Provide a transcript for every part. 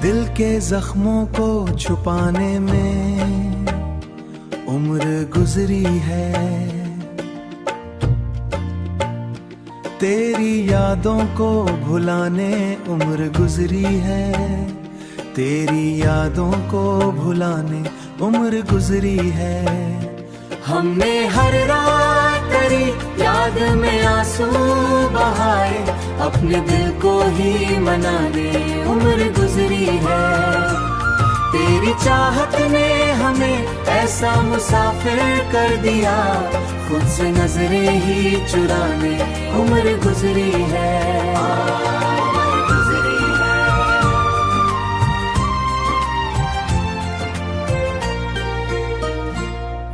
दिल के जख्मों को छुपाने में उम्र गुजरी है, तेरी यादों को भुलाने उम्र गुजरी है, तेरी यादों को भुलाने उम्र गुजरी है। हमने हर रात तेरी याद में आंसू बहाए, अपने दिल को ही मनाने उम्र गुजरी है। तेरी चाहत ने हमें ऐसा मुसाफिर कर दिया, खुद से नजरें ही चुराने उम्र गुजरी है।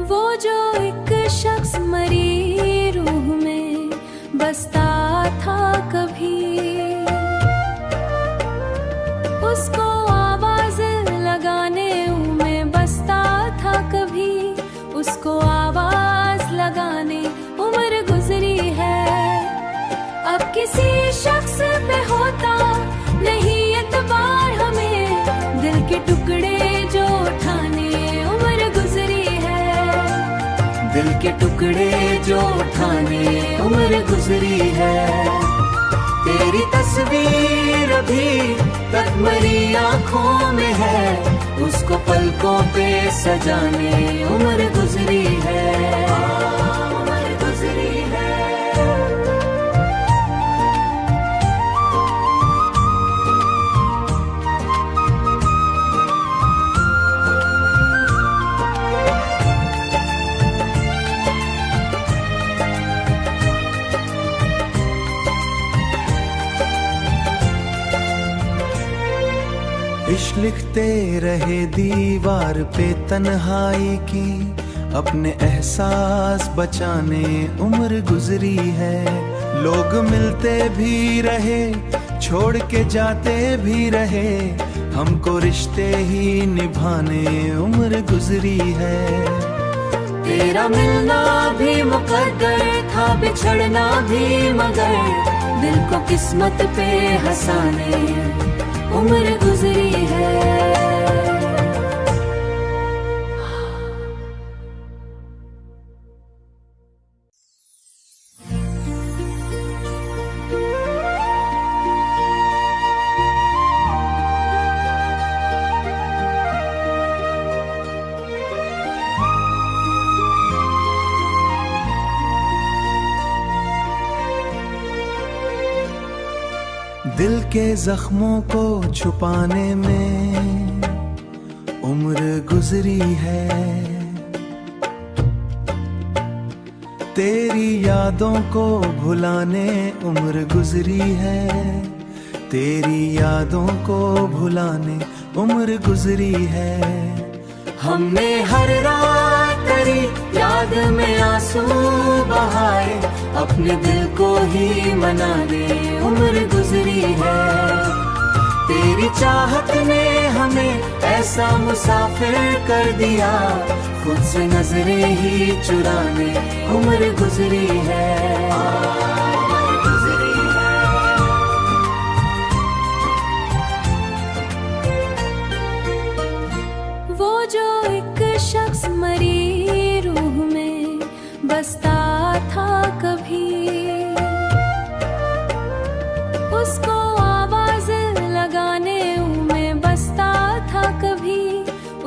वो जो एक शख्स मरी रूह में बसता था कभी, उसको आवाज लगाने में बसता था कभी, उसको आवाज लगाने उम्र गुजरी है। अब किसी शख्स पे होता नहीं एतबार हमें, दिल के टुकड़े जो उठाने उम्र गुजरी है, दिल के टुकड़े जो उठाने उम्र गुजरी है। तेरी तस्वीर अभी तक मेरी आंखों में है, उसको पलकों पे सजाने उम्र गुजरी है, उम्र गुजरी है। इश्क लिखते रहे दीवार पे तन्हाई की, अपने एहसास बचाने उम्र गुजरी है। लोग मिलते भी रहे छोड़ के जाते भी रहे, हमको रिश्ते ही निभाने उम्र गुजरी है। तेरा मिलना भी मुकद्दर था, बिछड़ना भी मगर दिल को किस्मत पे हंसाने उम्र गुजरी है। दिल के जख्मों को छुपाने में उम्र गुजरी है, तेरी यादों को भुलाने उम्र गुजरी है, तेरी यादों को भुलाने उम्र गुजरी है। हमने हर रात तेरी याद में आंसू बहाए, अपने दिल को ही मनाने उम्र गुजरी है। तेरी चाहत ने हमें ऐसा मुसाफिर कर दिया, खुद से नजरें ही चुराने उम्र गुजरी है, उम्र गुजरी है। वो जो एक शख्स मरी रूह में बसता था कभी, उसको आवाज लगाने में बसता था कभी,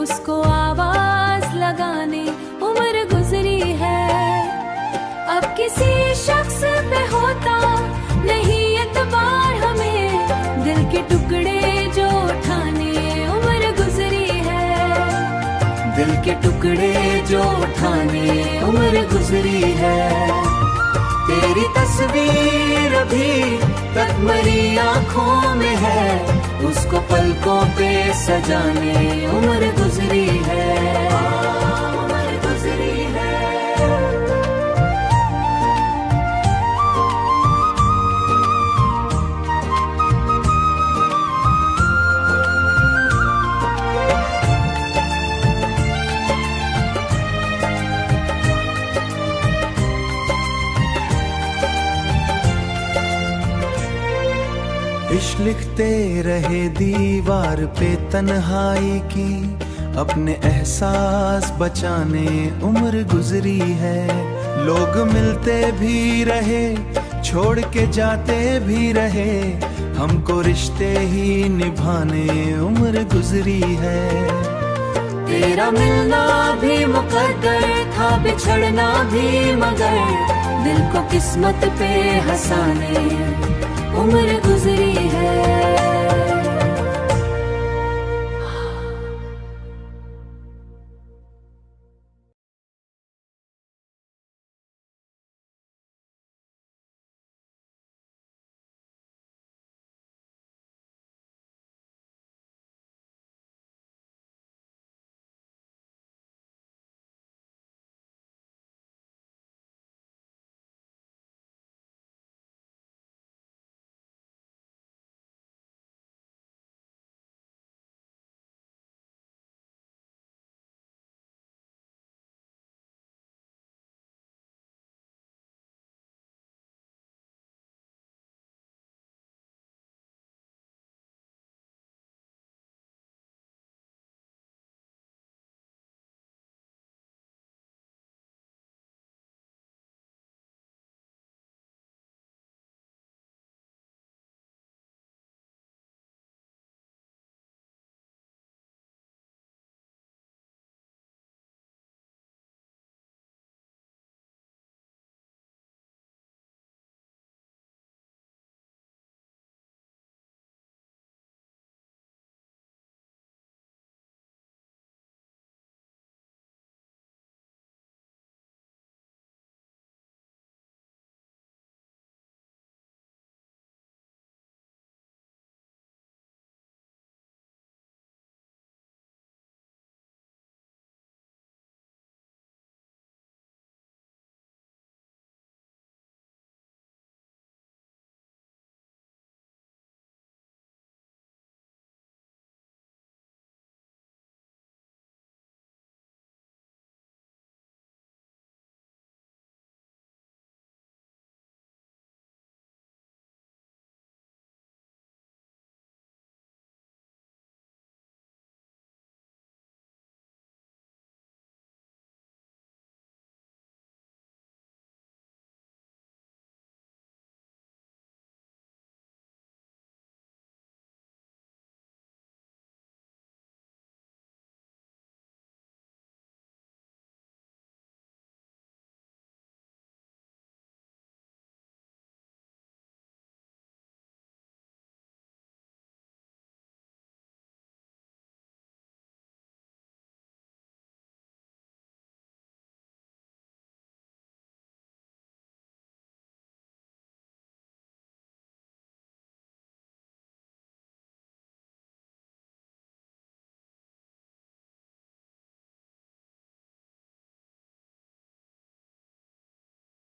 उसको आवाज लगाने उम्र गुजरी है। अब किसी शख्स पे होता नहीं एतबार हमें, दिल के टुकड़े जो उठाने उम्र गुजरी है, दिल के टुकड़े जो उठाने उम्र गुजरी है। तेरी तस्वीर अभी तक मेरी आंखों में है, उसको पलकों पे सजाने उम्र गुजरी है, उम्र गुजरी है। इश्क लिखते रहे दीवार पे तन्हाई की, अपने एहसास बचाने उम्र गुजरी है। लोग मिलते भी रहे, छोड़ के जाते भी रहे, हमको रिश्ते ही निभाने उम्र गुजरी है। तेरा मिलना भी मुकद्दर था, बिछड़ना भी मगर दिल को किस्मत पे हंसाने